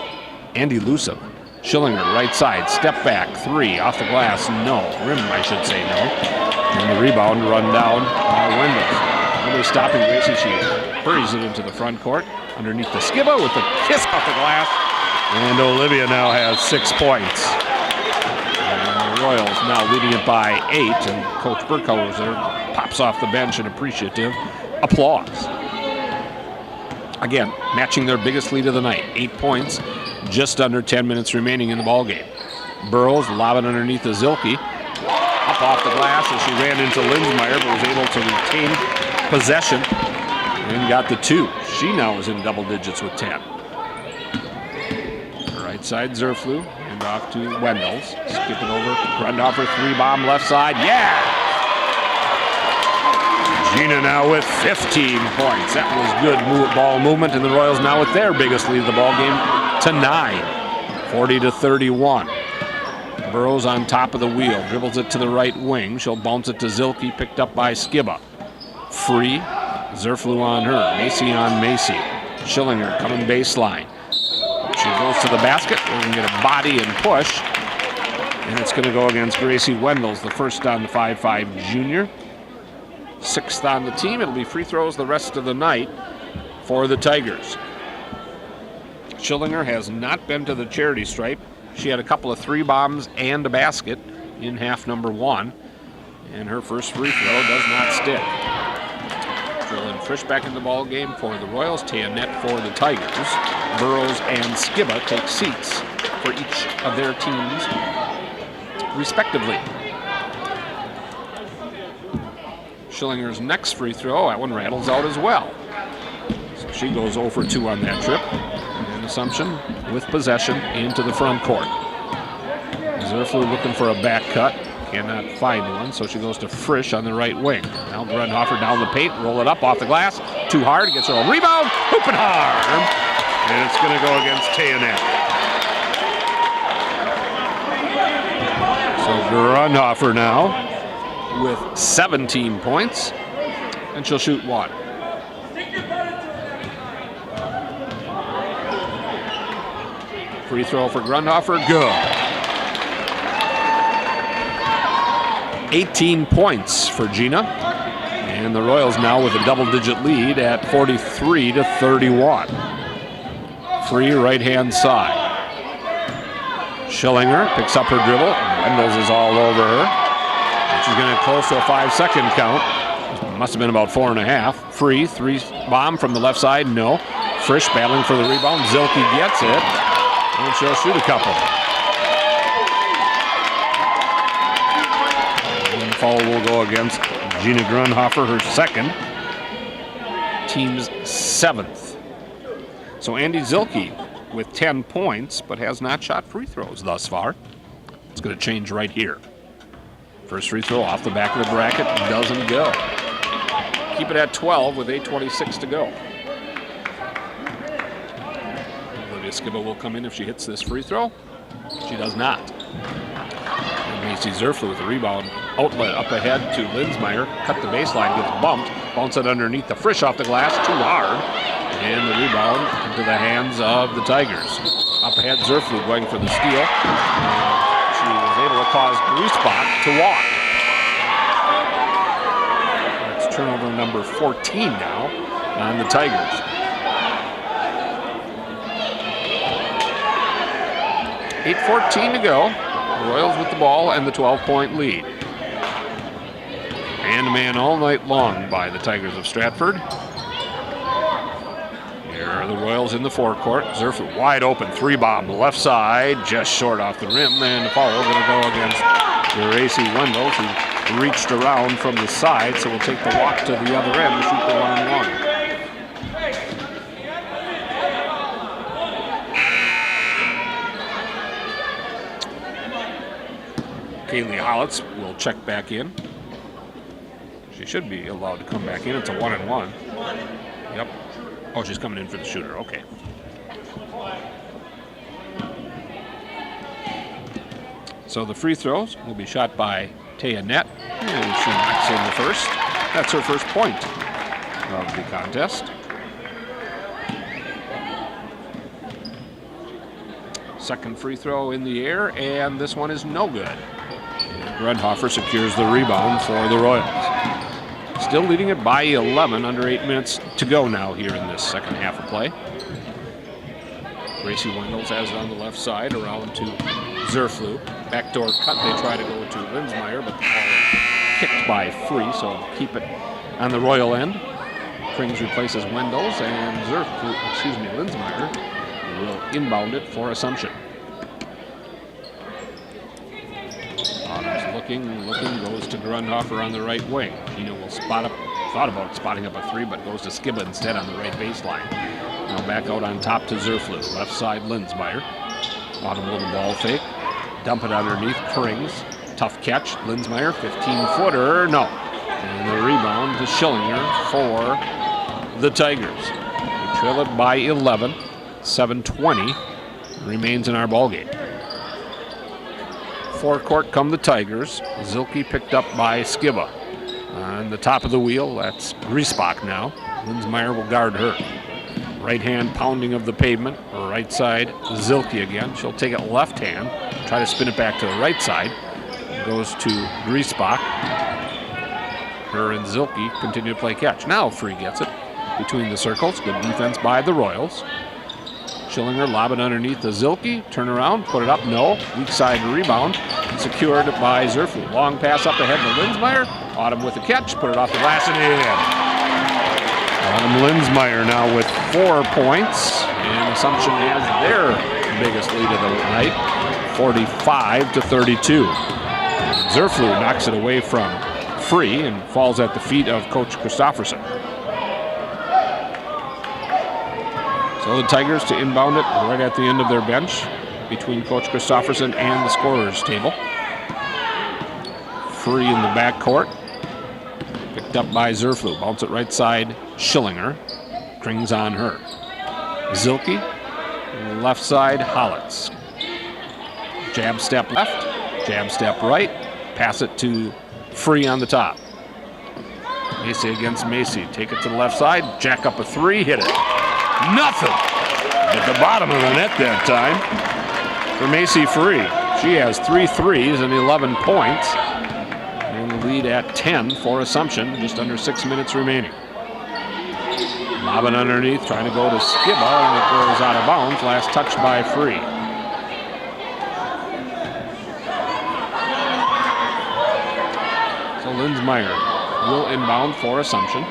and elusive. Schillinger, right side, step back, three, off the glass, no. Rim, I should say, no. And the rebound run down by Wendell. Nobody stopping Gracie. She hurries it into the front court, underneath the Skiba with the kiss off the glass. And Olivia now has 6 points. And the Royals now leading it by 8, and Coach Burkhauser pops off the bench in appreciative applause. Again, matching their biggest lead of the night, 8 points, just under 10 minutes remaining in the ballgame. Burrows lobbing underneath the Zilke, up off the glass as she ran into Linsmeyer, but was able to retain possession and got the 2. She now is in double digits with 10. Right side, Zerflu, and off to Wendell's. Skipping over, Grundhofer, 3-bomb left side, yeah! Gina now with 15 points. That was good ball movement, and the Royals now with their biggest lead of the ball game to 9, 40-31. Burrows on top of the wheel, dribbles it to the right wing. She'll bounce it to Zilke, picked up by Skiba. Free, Zerflu on her, Macy on Macy. Schillinger coming baseline. She goes to the basket. We're going to get a body and push, and it's going to go against Gracie Wendell's, the first on the 5'5" junior. 6th on the team. It'll be free throws the rest of the night for the Tigers. Schillinger has not been to the charity stripe. She had a couple of 3-bombs and a basket in half number 1, and her first free throw does not stick. Drilling Frisch back in the ball game for the Royals. Tayanette for the Tigers. Burrows and Skiba take seats for each of their teams respectively. Schillinger's next free throw, that one rattles out as well. So she goes 0 for 2 on that trip. And Assumption with possession into the front court. Zerflu looking for a back cut, cannot find one, so she goes to Frisch on the right wing. Now Grundhofer down the paint, roll it up off the glass, too hard, gets her a rebound, hooping hard, and it's going to go against Tayanette. So Grundhofer now with 17 points, and she'll shoot 1. Free throw for Grundhofer, good. 18 points for Gina. And the Royals now with a double-digit lead at 43-31. Free right-hand side. Schillinger picks up her dribble. Wendels is all over her. And she's going to close to a 5-second count. Must have been about 4.5. Free, three bomb from the left side, no. Frisch battling for the rebound. Zilke gets it. And she'll shoot a couple. And the foul will go against Gina Grundhofer, her second. Team's 7th. So Andy Zilke with 10 points, but has not shot free throws thus far. It's going to change right here. First free throw off the back of the bracket doesn't go. Keep it at 12 with 8:26 to go. Olivia Skiba will come in if she hits this free throw. She does not. And Macy Zerflu with the rebound. Outlet up ahead to Linsmeyer. Cut the baseline, gets bumped. Bounce it underneath the Frisch off the glass, too hard. And the rebound into the hands of the Tigers. Up ahead, Zerflu going for the steal. And she was able to cause Griesbach to walk. That's turnover number 14 now on the Tigers. 8:14 to go. The Royals with the ball and the 12-point lead. Man-to-man all night long by the Tigers of Stratford. Here are the Royals in the forecourt. Zerflu wide open, three bomb, left side, just short off the rim, and the foul going to go against Gracie Wendels, who reached around from the side, so we'll take the walk to the other end and shoot the 1-on-1. Kaylee Hollitz will check back in. She should be allowed to come back in. It's a 1-on-1. Yep. Oh, she's coming in for the shooter. Okay. So the free throws will be shot by Taya Nett, and she knocks in the first. That's her first point of the contest. Second free throw in the air, and this one is no good. Grundhofer secures the rebound for the Royals. Still leading it by 11, under 8 minutes to go now here in this second half of play. Gracie Wendels has it on the left side, around to Zerflu. Backdoor cut, they try to go to Linsmeyer, but the ball kicked by Free, so keep it on the Royal end. Krings replaces Wendels, and Linsmeyer will inbound it for Assumption. Looking, goes to Grundhofer on the right wing. Gina will thought about spotting up a three, but goes to Skiba instead on the right baseline. Now back out on top to Zerflu. Left side, Linsmeyer. Autumn with the ball fake. Dump it underneath, Krings. Tough catch, Linsmeyer, 15-footer, no. And the rebound to Schillinger for the Tigers. We trail it by 11, 7:20 remains in our ballgame. Forecourt come the Tigers. Zilke picked up by Skiba. On the top of the wheel, that's Griesbach now. Linsmeyer will guard her. Right hand pounding of the pavement. Right side, Zilke again. She'll take it left hand, try to spin it back to the right side. Goes to Griesbach. Her and Zilke continue to play catch. Now Free gets it between the circles. Good defense by the Royals. Schillinger lob it underneath the Zilke. Turn around, put it up, no. Weak side rebound. Secured by Zerflu. Long pass up ahead to Linsmeyer. Autumn with the catch, put it off the glass and in. Autumn Linsmeyer now with 4 points. And Assumption has their biggest lead of the night, 45-32. Zerflu knocks it away from Free and falls at the feet of Coach Christofferson. So the Tigers to inbound it right at the end of their bench between Coach Christofferson and the scorer's table. Free in the backcourt. Picked up by Zerflu. Bounce it right side, Schillinger. Krings on her. Zilke, left side, Hollitz. Jab step left, jab step right. Pass it to Free on the top. Macy against Macy. Take it to the left side, jack up a three, hit it. Nothing. At the bottom of the net that time for Macy Free. She has 3 threes and 11 points. And the lead at 10 for Assumption, just under 6 minutes remaining. Lobbing underneath, trying to go to Skiba, and it goes out of bounds. Last touch by Free. So Lindsmeyer will inbound for Assumption.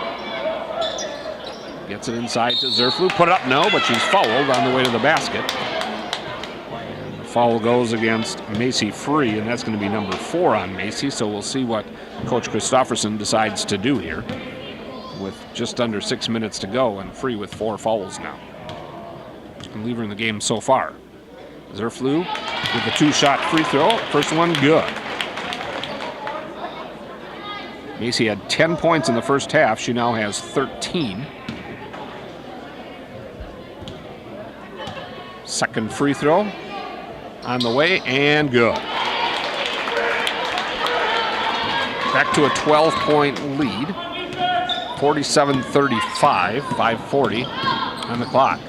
Gets it inside to Zerflu. Put it up, no, but she's fouled on the way to the basket. And the foul goes against Macy Free, and that's going to be number 4 on Macy. So we'll see what Coach Christofferson decides to do here with just under 6 minutes to go, and Free with 4 fouls now. And leader in the game so far. Zerflu with the 2-shot free throw. First one good. Macy had 10 points in the first half. She now has 13. Second free throw on the way, and good. Back to a 12-point lead. 47-35, 5:40 on the clock.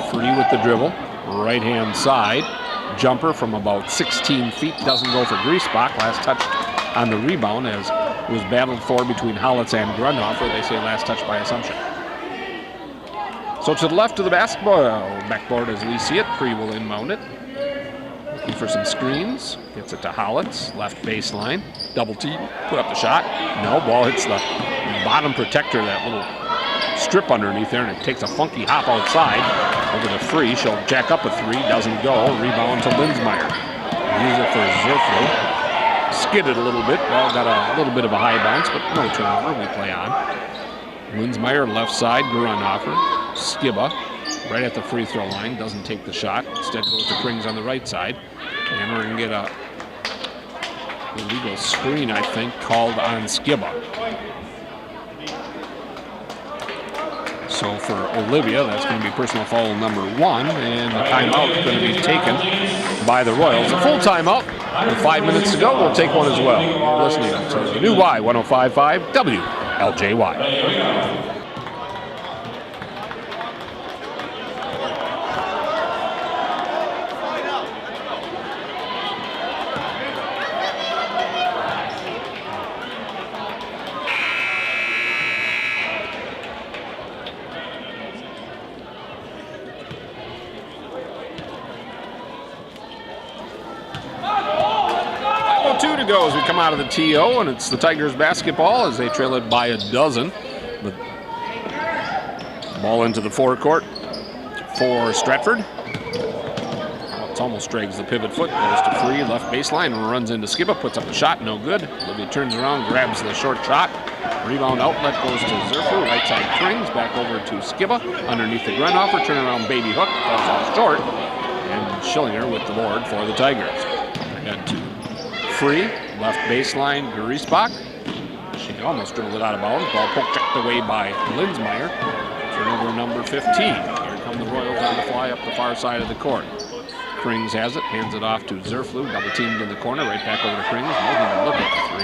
Free with the dribble, right-hand side. Jumper from about 16 feet, doesn't go for Griesbach. Last touch on the rebound as it was battled for between Hollitz and Grundhofer. They say last touch by Assumption. So to the left of the backboard as we see it. Free will inbound it. Looking for some screens. Gets it to Hollitz. Left baseline. Double team. Put up the shot. No, ball hits the bottom protector, that little strip underneath there, and it takes a funky hop outside. Over to Free. She'll jack up a 3. Doesn't go. Rebound to Lindsmeyer. Use it for Zerflu. Skidded a little bit. Ball got a little bit of a high bounce, but no turnover. We play on. Lindsmeyer left side. Grundhofer. Skiba right at the free throw line, doesn't take the shot, instead goes to Krings on the right side, and we're going to get a illegal screen, I think, called on Skiba. So for Olivia, that's going to be personal foul number 1, and the timeout is going to be taken by the Royals. A full timeout with 5 minutes to go. We'll take one as well. You're listening to the new Y105.5 WLJY. 2 to go as we come out of the TO, and it's the Tigers basketball as they trail it by a dozen. But ball into the forecourt for Stratford. It's almost drags the pivot foot, goes to Free, left baseline, and runs into Skiba, puts up a shot, no good. Olivia turns around, grabs the short shot. Rebound outlet goes to Zerflu, right side Krings, back over to Skiba, underneath the Grundhofer, turnaround baby hook, falls off short, and Schillinger with the board for the Tigers. Ahead to Free, left baseline, Griesbach. She almost dribbled it out of bounds. Ball poke checked away by Lindsmeyer. Turnover number 15. Here come the Royals on the fly up the far side of the court. Krings has it, hands it off to Zerflu, double teamed in the corner, right back over to Krings. Doesn't even look at the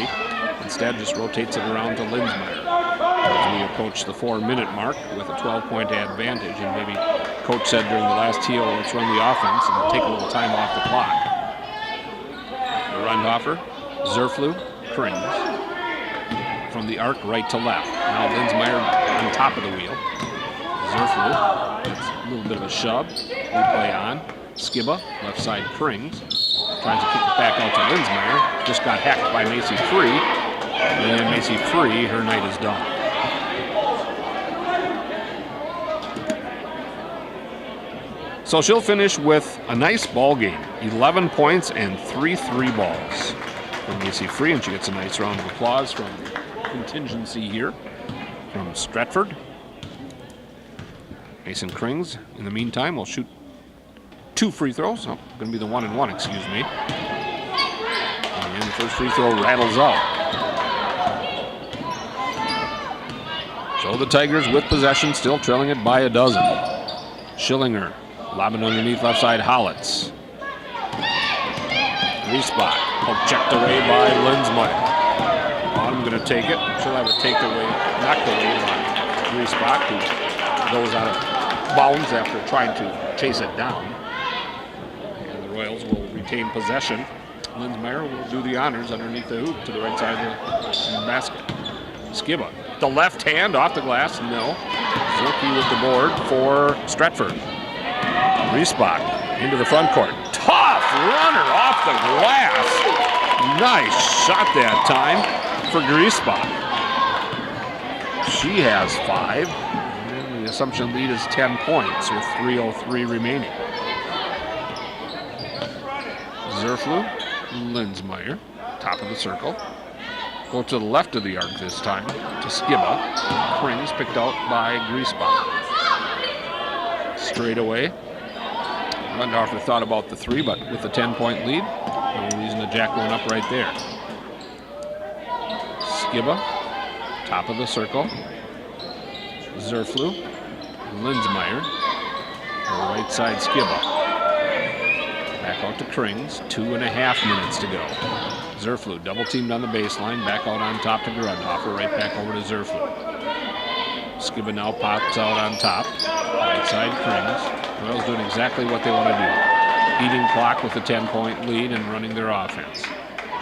3. Instead, just rotates it around to Lindsmeyer. As we approach the 4-minute mark with a 12-point advantage, and maybe Coach said during the last TO, let's run the offense and take a little time off the clock. Grundhofer, Zerflu, Krings. From the arc right to left. Now Lindsmeyer on top of the wheel. Zerflu, that's a little bit of a shove. We play on. Skiba, left side Krings. Tries to kick it back out to Lindsmeyer. Just got hacked by Macy Free. And Macy Free, her night is done. So she'll finish with a nice ball game. 11 points and 3 balls from Macy Free, and she gets a nice round of applause from the contingency here from Stratford. Mason Krings, in the meantime, will shoot 2 free throws. Oh, going to be the 1-and-1, excuse me. And the first free throw rattles out. So the Tigers with possession, still trailing it by a dozen. Schillinger, lobbing underneath left side Hollitz. Griesbach, checked away by Lindsmeyer. Bottom going to take it. She'll have it knocked away by Griesbach, who goes out of bounds after trying to chase it down. And the Royals will retain possession. Linsmeyer will do the honors underneath the hoop to the right side of the basket. Skiba, the left hand off the glass, no. Zilke with the board for Stratford. Griesbach into the front court. Tough runner off the glass. Nice shot that time for Griesbach. She has 5. And the Assumption lead is 10 points with 3:03 remaining. Zerflu, Linsmeyer, top of the circle. Go to the left of the arc this time to Skiba. Krings picked out by Griesbach. Straight away. Grundhofer thought about the 3, but with a 10-point lead, no reason to jack one up right there. Skiba, top of the circle. Zerflu, Linsmeyer, right side Skiba. Back out to Krings, 2.5 minutes to go. Zerflu double teamed on the baseline, back out on top to Grundhofer, right back over to Zerflu. Skiba now pops out on top, right side Krings. Royals doing exactly what they want to do. Eating clock with a 10-point lead and running their offense.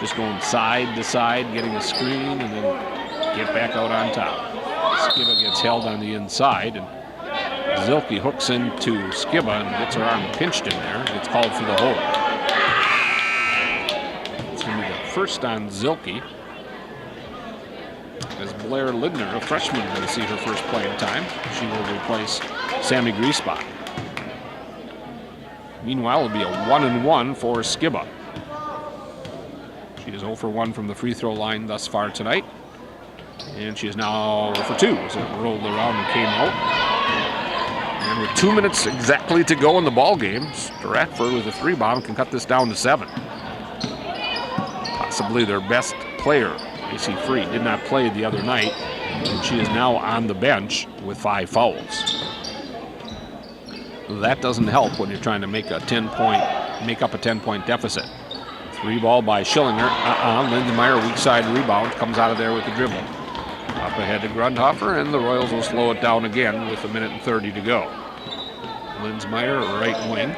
Just going side to side, getting a screen, and then get back out on top. Skiba gets held on the inside, and Zilke hooks into Skiba and gets her arm pinched in there. Gets called for the hold. It's going to be the first on Zilke, as Blair Lidner, a freshman, is going to see her first playing time. She will replace Sammy Griesbach. Meanwhile, it'll be a 1-1 for Skiba. She is 0 for 1 from the free throw line thus far tonight. And she is now 0 for 2 as it rolled around and came out. And with 2 minutes exactly to go in the ball game, Stratford with a 3-bomb can cut this down to 7. Possibly their best player, AC Free, did not play the other night, and she is now on the bench with 5 fouls. That doesn't help when you're trying to make up a 10-point deficit. 3 ball by Schillinger. Linsmeyer, weak side rebound, comes out of there with the dribble. Up ahead to Grundhofer, and the Royals will slow it down again with 1:30 to go. Linsmeyer, right wing.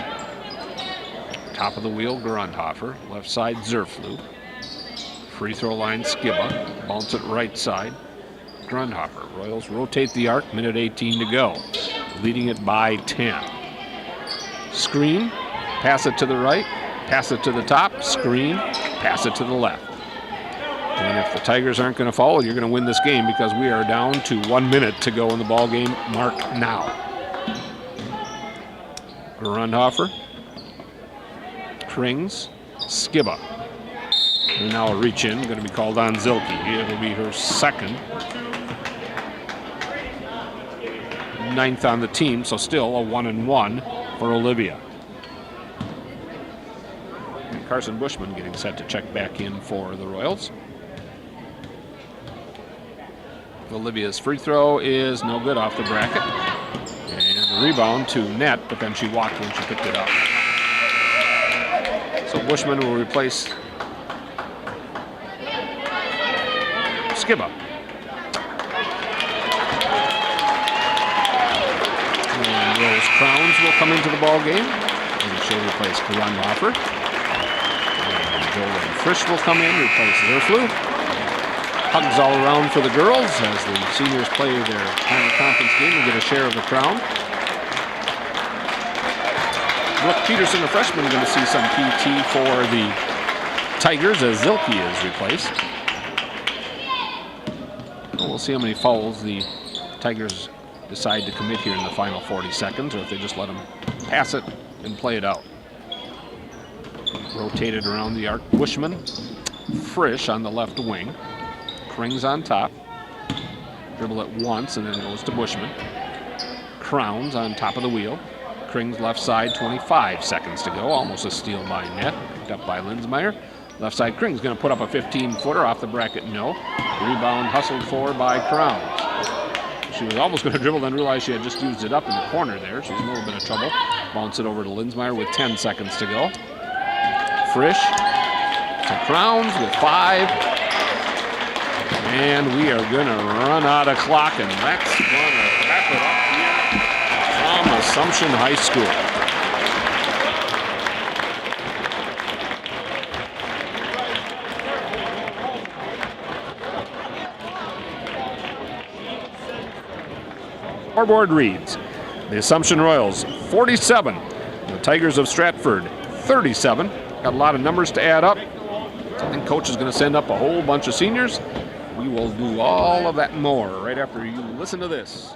Top of the wheel, Grundhofer. Left side, Zerflu. Free throw line, Skiba. Bounce it right side, Grundhofer. Royals rotate the arc, 1:18 to go. Leading it by 10. Screen, pass it to the right, pass it to the top, screen, pass it to the left. And if the Tigers aren't going to foul, you're going to win this game because we are down to 1 minute to go in the ball game. Mark now. Grundhofer, Krings, Skiba. And now a reach in, going to be called on Zilke. It will be her second. 9th on the team, so still a 1-1 for Olivia. And Carson Bushman getting set to check back in for the Royals. Olivia's free throw is no good off the bracket. And the rebound to net, but then she walked when she picked it up. So Bushman will replace Skiba. And Rose Crowns will come into the ball game. And she'll replace Grundhofer. And Jolene Frisch will come in, replace Zerflu. Hugs all around for the girls as the seniors play their final conference game and get a share of the crown. Brooke Peterson, the freshman, going to see some PT for the Tigers as Zilke is replaced. We'll see how many fouls the Tigers decide to commit here in the final 40 seconds, or if they just let them pass it and play it out. Rotated around the arc. Bushman, Frisch on the left wing. Krings on top. Dribble it once and then it goes to Bushman. Crowns on top of the wheel. Krings left side, 25 seconds to go. Almost a steal by net. Picked up by Linsmeyer. Left side, Krings going to put up a 15-footer off the bracket. No. Rebound hustled for by Crowns. She was almost going to dribble, then realized she had just used it up in the corner there. She's in a little bit of trouble. Bounce it over to Linsmeyer with 10 seconds to go. Frisch to Crowns with 5. And we are going to run out of clock, and that's going to wrap it up here from Assumption High School. Scoreboard reads, the Assumption Royals 47, the Tigers of Stratford 37. Got a lot of numbers to add up. I think Coach is going to send up a whole bunch of seniors. We will do all of that and more right after you listen to this.